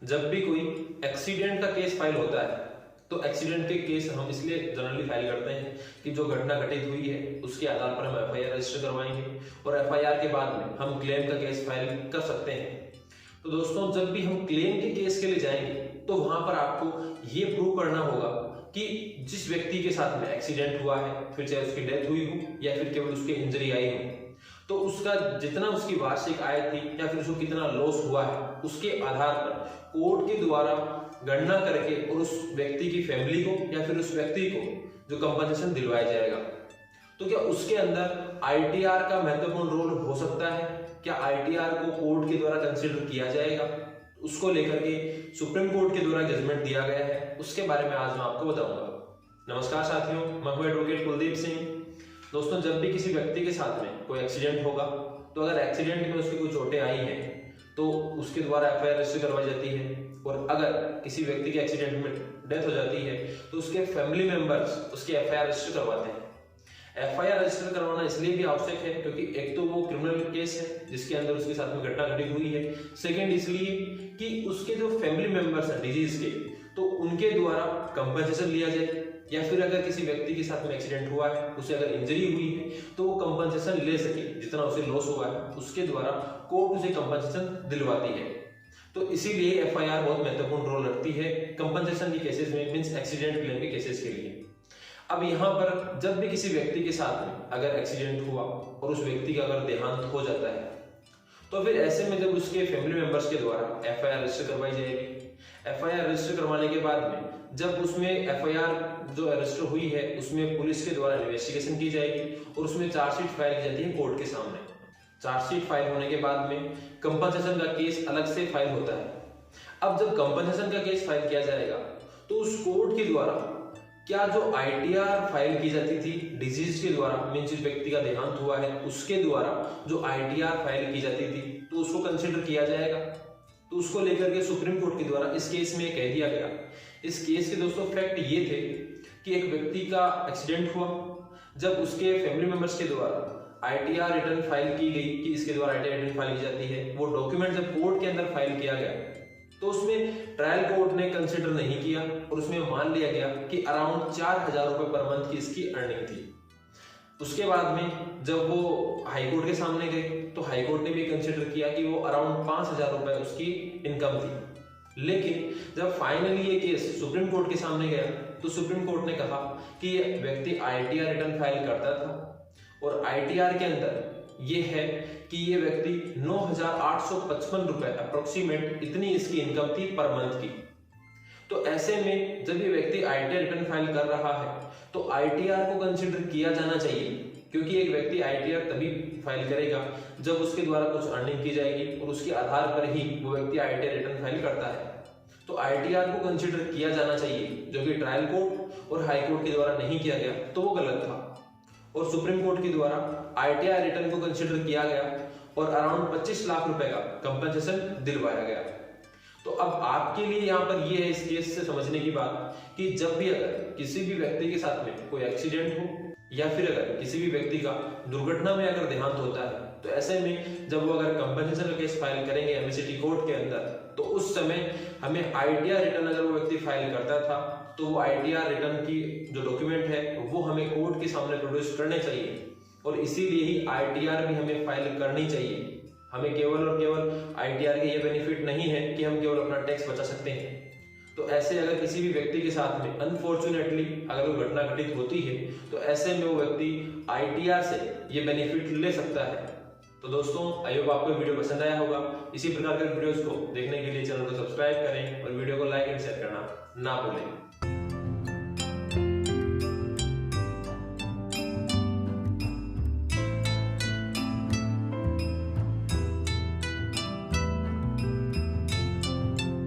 जब भी कोई एक्सीडेंट का केस फाइल होता है तो एक्सीडेंट के केस हम इसलिए जनरली फाइल करते हैं कि जो घटना घटित हुई है उसके आधार पर हम एफआईआर रजिस्टर करवाएंगे और एफआईआर के बाद में हम क्लेम का केस फाइल कर सकते हैं। तो दोस्तों, जब भी हम क्लेम के केस के लिए जाएंगे तो वहां पर आपको ये प्रूव करना होगा कि जिस व्यक्ति के साथ में एक्सीडेंट हुआ है, फिर चाहे उसकी डेथ हुई हो या फिर केवल उसकी इंजरी आई हो, तो उसका जितना उसकी वार्षिक आय थी या फिर उसको कितना लॉस हुआ है, उसके आधार पर कोर्ट के द्वारा गणना करके और उस व्यक्ति की फैमिली को या फिर उस व्यक्ति को जो कंपनसेशन दिलवाया जाएगा। तो क्या उसके अंदर आईटीआर का महत्वपूर्ण रोल हो सकता है? क्या आईटीआर को कोर्ट के द्वारा कंसीडर किया जाएगा? उसको लेकर के सुप्रीम कोर्ट के द्वारा जजमेंट दिया गया है, उसके बारे में आज मैं आपको बताऊंगा। नमस्कार साथियों, मैं हूं एडवोकेट कुलदीप सिंह। दोस्तों, जब भी किसी व्यक्ति के साथ में कोई एक्सीडेंट होगा तो अगर एक्सीडेंट में उसकी कोई चोटें आई हैं तो उसके द्वारा एफआईआर रजिस्टर करवाई जाती है, और अगर किसी व्यक्ति के एक्सीडेंट में डेथ हो जाती है तो उसके फैमिली मेंबर्स उसकी एफआईआर रजिस्टर करवाते हैं। एफआईआर रजिस्टर करवाना इसलिए भी आवश्यक है क्योंकि एक तो वो क्रिमिनल केस है जिसके अंदर उसके साथ में घटना घटित हुई है, सेकंड इसलिए कि उसके जो फैमिली मेंबर्स हैं डिजीज के, तो उनके द्वारा कंपनसेशन लिया जाए, या फिर अगर किसी व्यक्ति के साथ में एक्सीडेंट हुआ है, उसे अगर इंजरी हुई है तो वो कंपनसेशन ले सके, जितना उसे लॉस हुआ है उसके द्वारा कोर्ट उसे कंपनसेशन दिलवाती है। तो इसीलिए एफआईआर बहुत महत्वपूर्ण रोल रखती है कंपनसेशन के केसेस में, मींस एक्सीडेंट क्लेम के केसेस के लिए। अब यहाँ पर जब भी किसी व्यक्ति के साथ में अगर एक्सीडेंट हुआ और उस व्यक्ति का अगर देहांत हो जाता है तो फिर ऐसे में जब उसके फैमिली मेंबर्स के द्वारा एफआईआर रजिस्टर करवाई जाएगी। एफआईआर रजिस्टर करवाने के बाद में जब उसमें एफआईआर जो रजिस्टर हुई है उसमें पुलिस के द्वारा इन्वेस्टिगेशन की जाएगी और उसमें चार्जशीट फाइल की जाती है कोर्ट के सामने। चार्जशीट फाइल होने के बाद में कंपनसेशन का केस अलग से फाइल होता है। अब जब कंपनसेशन का केस फाइल किया जाएगा तो उस कोर्ट के द्वारा क्या जो आईटीआर फाइल की जाती थी डिजीज के द्वारा, मींस जिस व्यक्ति का देहांत हुआ है उसके द्वारा जो आईटीआर फाइल की जाती थी, तो उसको कंसीडर किया जाएगा। तो उसको लेकर के सुप्रीम कोर्ट के द्वारा इस केस में कह दिया गया। इस केस के दोस्तों फैक्ट ये थे कि एक व्यक्ति का एक्सीडेंट हुआ, जब उसके फैमिली मेंबर्स के द्वारा आईटीआर रिटर्न फाइल की गई कि इसके द्वारा आईटीआर रिटर्न फाइल की जाती है, वो डॉक्यूमेंट जब कोर्ट के अंदर फाइल किया गया तो उसमें ट्रायल कोर्ट ने कंसीडर नहीं किया और उसमें मान लिया गया कि अराउंड 4,000 रुपए पर मंथ की इसकी अर्निंग थी। उसके बाद में जब वो हाई कोर्ट के सामने गए तो हाई कोर्ट ने भी कंसीडर किया कि वो अराउंड 5,000 रुपए उसकी इनकम थी। लेकिन जब फाइनली ये केस सुप्रीम कोर्ट के सामने गया तो सुप्रीम कोर्ट ने कहा कि ये व्यक्ति आईटीआर रिटर्न फाइल करता था और आईटीआर के अंदर ये है कि ये व्यक्ति 9,855 रुपए अप्रोक्सीमेट इतनी इसकी इनकम थी पर मंथ की। तो ऐसे में जब ये व्यक्ति आईटीआर रिटर्न फाइल कर रहा है तो आईटीआर को कंसीडर किया जाना चाहिए, क्योंकि एक व्यक्ति आईटीआर तभी फाइल करेगा जब उसके द्वारा कुछ अर्निंग की जाएगी और उसके आधार पर ही वो व्यक्ति आईटीआर रिटर्न फाइल करता है। तो आईटीआर को कंसीडर किया जाना चाहिए, जो कि ट्रायल कोर्ट और हाई कोर्ट के द्वारा नहीं किया गया तो वो गलत था। और सुप्रीम कोर्ट के द्वारा आईटीआर रिटर्न को कंसीडर किया गया और अराउंड 25 लाख रुपए का कंपनसेशन दिलवाया गया। तो अब आपके लिए यहाँ पर ये है इस केस से समझने की बात कि जब भी अगर किसी भी व्यक्ति के साथ में कोई एक्सीडेंट हो या फिर अगर किसी भी व्यक्ति का दुर्घटना में अगर देहांत होता है, तो ऐसे में जब वो अगर कंपनसेशन का केस फाइल करेंगे एमएसटी कोर्ट के अंदर, तो उस समय हमें आईटीआर रिटर्न अगर वो व्यक्ति फाइल करता था तो वो आईटीआर रिटर्न की जो डॉक्यूमेंट है वो हमें कोर्ट के सामने प्रोड्यूस करने चाहिए, और इसीलिए ही आईटीआर भी हमें फाइल करनी चाहिए। हमें केवल और केवल आईटीआर के ये बेनिफिट नहीं है कि हम केवल अपना टैक्स बचा सकते हैं। तो ऐसे अगर किसी भी व्यक्ति के साथ में अनफॉर्चुनेटली अगर कोई घटना घटित होती है तो ऐसे में वो व्यक्ति आईटीआर से ये बेनिफिट ले सकता है। तो दोस्तों, आई होप आपको वीडियो पसंद आया होगा। इसी प्रकार के वीडियोस को देखने के लिए चैनल को सब्सक्राइब करें और वीडियो को लाइक एंड शेयर करना ना भूलें।